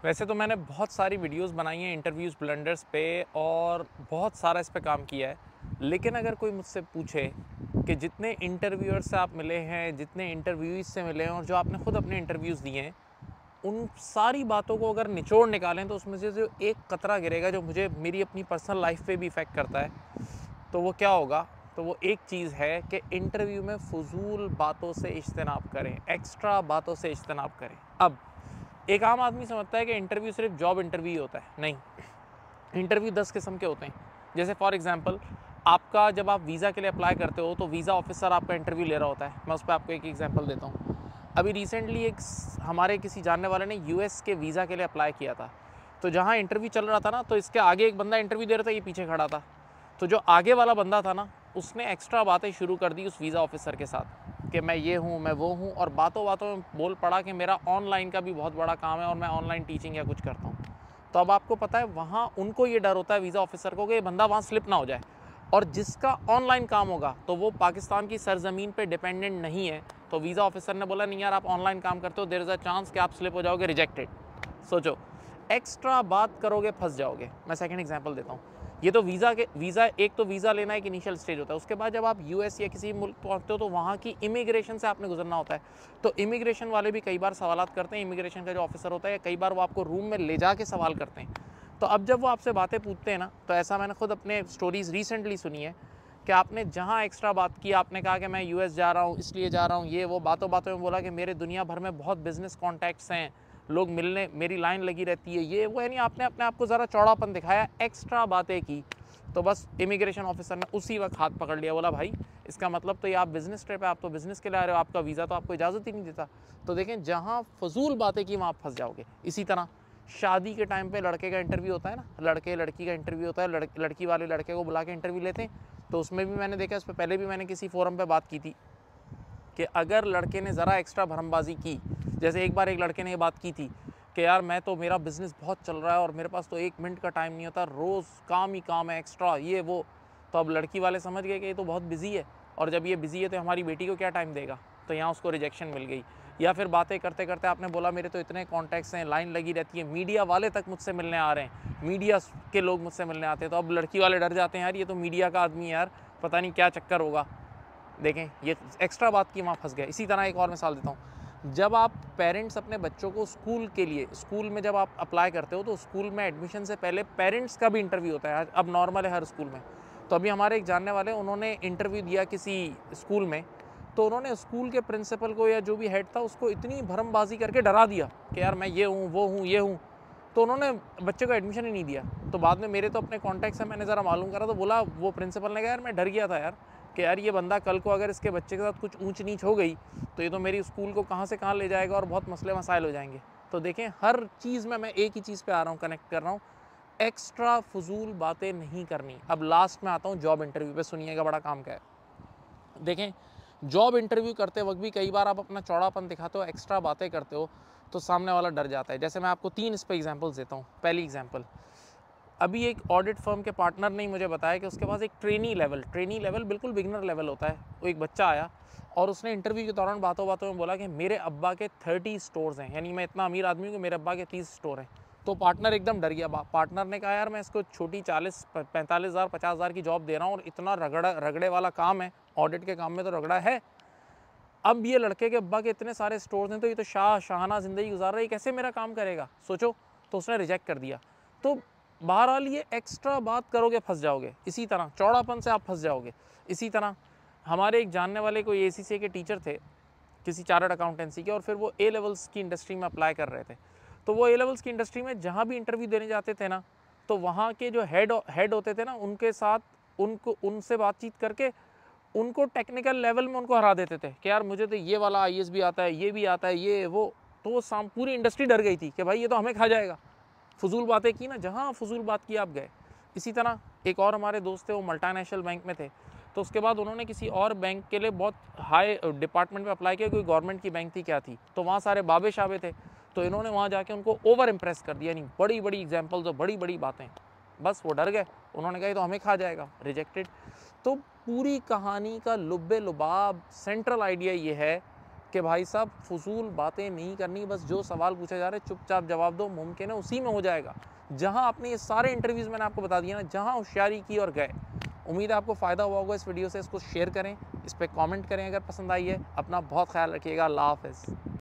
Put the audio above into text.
वैसे तो मैंने बहुत सारी वीडियोस बनाई हैं इंटरव्यूज़ ब्लंडर्स पे और बहुत सारा इस पे काम किया है। लेकिन अगर कोई मुझसे पूछे कि जितने इंटरव्यूअर से आप मिले हैं, जितने इंटरव्यूइज से मिले हैं और जो आपने खुद अपने इंटरव्यूज़ दिए हैं, उन सारी बातों को अगर निचोड़ निकालें तो उसमें से जो एक कतरा गिरेगा जो मुझे मेरी अपनी पर्सनल लाइफ पे भी इफ़ेक्ट करता है, तो वो क्या होगा? तो वो एक चीज़ है कि इंटरव्यू में फ़ुज़ूल बातों से इज्तनाब करें, एक्स्ट्रा बातों से इज्तनाब करें। अब एक आम आदमी समझता है कि इंटरव्यू सिर्फ जॉब इंटरव्यू ही होता है। नहीं, इंटरव्यू 10 किस्म के होते हैं। जैसे फॉर एग्जांपल, आपका जब आप वीज़ा के लिए अप्लाई करते हो तो वीज़ा ऑफिसर आपका इंटरव्यू ले रहा होता है। मैं उस पर आपको एक एग्जांपल देता हूँ। अभी रिसेंटली हमारे किसी जानने वाले ने यूएस के वीज़ा के लिए अप्लाई किया था। तो जहाँ इंटरव्यू चल रहा था ना, तो इसके आगे एक बंदा इंटरव्यू दे रहा था, ये पीछे खड़ा था। तो जो आगे वाला बंदा था ना, उसने एक्स्ट्रा बातें शुरू कर दी उस वीज़ा ऑफिसर के साथ कि मैं ये हूँ, मैं वो हूँ, और बातों बातों में बोल पड़ा कि मेरा ऑनलाइन का भी बहुत बड़ा काम है और मैं ऑनलाइन टीचिंग या कुछ करता हूँ। तो अब आपको पता है, वहाँ उनको ये डर होता है वीज़ा ऑफिसर को कि ये बंदा वहाँ स्लिप ना हो जाए, और जिसका ऑनलाइन काम होगा तो वो पाकिस्तान की सरजमीन पे डिपेंडेंट नहीं है। तो वीज़ा ऑफिसर ने बोला, नहीं यार, आप ऑनलाइन काम करते हो, देयर इज़ अ चांस कि आप स्लिप हो जाओगे, रिजेक्टेड। सोचो, एक्स्ट्रा बात करोगे, फंस जाओगे। मैं सेकंड एग्जांपल देता हूँ। ये तो वीज़ा एक तो वीज़ा लेना एक इनिशियल स्टेज होता है। उसके बाद जब आप यूएस या किसी मुल्क पहुँचते हो तो वहाँ की इमिग्रेशन से आपने गुजरना होता है। तो इमिग्रेशन वाले भी कई बार सवालात करते हैं। इमिग्रेशन का जो ऑफिसर होता है, कई बार वो आपको रूम में ले जा के सवाल करते हैं। तो अब जब वो आपसे बातें पूछते हैं ना, तो ऐसा मैंने खुद अपने स्टोरीज़ रिसेंटली सुनी है कि आपने जहाँ एक्स्ट्रा बात की, आपने कहा कि मैं यूएस जा रहा हूँ, इसलिए जा रहा हूँ, ये वो, बातों बातों में बोला कि मेरे दुनिया भर में बहुत बिजनेस कॉन्टैक्ट्स हैं, लोग मिलने, मेरी लाइन लगी रहती है, ये वो, यानी आपने अपने आप को ज़रा चौड़ापन दिखाया, एक्स्ट्रा बातें की। तो बस इमिग्रेशन ऑफिसर ने उसी वक्त हाथ पकड़ लिया, बोला भाई इसका मतलब तो ये आप बिज़नेस ट्रिप है, आप तो बिज़नेस के लिए आ रहे हो, आपका वीज़ा तो आपको इजाज़त ही नहीं देता। तो देखें, जहाँ फजूल बातें की वहाँ आप फंस जाओगे। इसी तरह शादी के टाइम पे लड़के का इंटरव्यू होता है ना, लड़के लड़की का इंटरव्यू होता है, लड़की वाले लड़के को बुला के इंटरव्यू लेते हैं। तो उसमें भी मैंने देखा, इस पर पहले भी मैंने किसी फोरम पे बात की थी कि अगर लड़के ने ज़रा एक्स्ट्रा भरमबाजी की, जैसे एक बार एक लड़के ने ये बात की थी कि यार मैं तो, मेरा बिज़नेस बहुत चल रहा है और मेरे पास तो 1 मिनट का टाइम नहीं होता, रोज़ काम ही काम है, एक्स्ट्रा ये वो। तो अब लड़की वाले समझ गए कि ये तो बहुत बिज़ी है, और जब ये बिज़ी है तो हमारी बेटी को क्या टाइम देगा। तो यहाँ उसको रिजेक्शन मिल गई। या फिर बातें करते करते आपने बोला मेरे तो इतने कॉन्टैक्ट्स हैं, लाइन लगी रहती है, मीडिया वाले तक मुझसे मिलने आ रहे हैं, मीडिया के लोग मुझसे मिलने आते हैं। तो अब लड़की वाले डर जाते हैं, यार ये तो मीडिया का आदमी है यार, पता नहीं क्या चक्कर होगा। देखें, ये एक्स्ट्रा बात की, वहाँ फंस गए। इसी तरह एक और मिसाल देता हूँ। जब आप पेरेंट्स अपने बच्चों को स्कूल के लिए, स्कूल में जब आप अप्लाई करते हो तो स्कूल में एडमिशन से पहले पेरेंट्स का भी इंटरव्यू होता है। अब नॉर्मल है हर स्कूल में। तो अभी हमारे एक जानने वाले, उन्होंने इंटरव्यू दिया किसी स्कूल में। तो उन्होंने स्कूल के प्रिंसिपल को या जो भी हेड था उसको इतनी भरमबाजी करके डरा दिया कि यार मैं ये हूँ, वो हूँ, ये हूँ। तो उन्होंने बच्चे को एडमिशन ही नहीं दिया। तो बाद में मेरे तो अपने कॉन्टैक्ट से मैंने ज़रा मालूम करा, तो बोला वो प्रिंसिपल ने कहा, यार मैं डर गया था यार कि यार ये बंदा कल को अगर इसके बच्चे के साथ कुछ ऊंच नीच हो गई तो ये तो मेरी स्कूल को कहाँ से कहाँ ले जाएगा और बहुत मसले मसाइल हो जाएंगे। तो देखें, हर चीज़ में मैं एक ही चीज़ पे आ रहा हूँ, कनेक्ट कर रहा हूँ, एक्स्ट्रा फजूल बातें नहीं करनी। अब लास्ट में आता हूँ जॉब इंटरव्यू पे, सुनिएगा बड़ा काम का है। देखें, जॉब इंटरव्यू करते वक्त भी कई बार आप अपना चौड़ापन दिखाते हो, एक्स्ट्रा बातें करते हो, तो सामने वाला डर जाता है। जैसे मैं आपको 3 इस पर एग्जाम्पल्स देता हूँ। पहली एग्जाम्पल, अभी एक ऑडिट फर्म के पार्टनर ने मुझे बताया कि उसके पास एक ट्रेनी लेवल बिल्कुल बिगिनर लेवल होता है। वो एक बच्चा आया और उसने इंटरव्यू के दौरान बातों बातों में बोला कि मेरे अब्बा के 30 स्टोर्स हैं, यानी मैं इतना अमीर आदमी हूँ कि मेरे अब्बा के 30 स्टोर हैं। तो पार्टनर एकदम डर गया। पार्टनर ने कहा, यार मैं इसको छोटी 40-45 हज़ार 50 हज़ार की जॉब दे रहा हूँ और इतना रगड़े वाला काम है, ऑडिट के काम में तो रगड़ा है। अब ये लड़के के अब्बा के इतने सारे स्टोर्स हैं, तो ये तो शाहाना ज़िंदगी गुजार रहा है, कैसे मेरा काम करेगा, सोचो। तो उसने रिजेक्ट कर दिया। तो बहरहाल ये एक्स्ट्रा बात करोगे फंस जाओगे। इसी तरह चौड़ापन से आप फंस जाओगे। इसी तरह हमारे एक जानने वाले कोई एसीसीए के टीचर थे, किसी चार्टर्ड अकाउंटेंसी के, और फिर वो ए लेवल्स की इंडस्ट्री में अप्लाई कर रहे थे। तो वो ए लेवल्स की इंडस्ट्री में जहाँ भी इंटरव्यू देने जाते थे ना, तो वहाँ के जो हेड होते थे ना, उनके साथ उनसे बातचीत करके उनको टेक्निकल लेवल में उनको हरा देते थे कि यार मुझे तो ये वाला आईएएस भी आता है, ये भी आता है, ये वो। तो वो पूरी इंडस्ट्री डर गई थी कि भाई ये तो हमें खा जाएगा। फजूल बातें की ना, जहाँ फजूल बात की आप गए। इसी तरह एक और हमारे दोस्त थे, वो मल्टीनेशनल बैंक में थे। तो उसके बाद उन्होंने किसी और बैंक के लिए बहुत हाई डिपार्टमेंट में अप्लाई किया, कोई गवर्नमेंट की बैंक थी क्या थी, तो वहाँ सारे बाबे शाबे थे। तो इन्होंने वहाँ जाके उनको ओवर इम्प्रेस कर दिया, यानी बड़ी बड़ी एग्जाम्पल्स और बड़ी बड़ी बातें। बस वो डर गए, उन्होंने कहा ये तो हमें खा जाएगा, रिजेक्टेड। तो पूरी कहानी का लुब्बे लुबाब सेंट्रल आइडिया ये है कि भाई साहब फजूल बातें नहीं करनी, बस जो सवाल पूछा जा रहा है चुपचाप जवाब दो, मुमकिन है उसी में हो जाएगा। जहां आपने ये सारे इंटरव्यूज़ मैंने आपको बता दिया ना, जहां होशियारी की और गए। उम्मीद है आपको फ़ायदा हुआ होगा इस वीडियो से। इसको शेयर करें, इस पर कॉमेंट करें अगर पसंद आई है। अपना बहुत ख्याल रखिएगा। अल्लाह हाफ़िज़।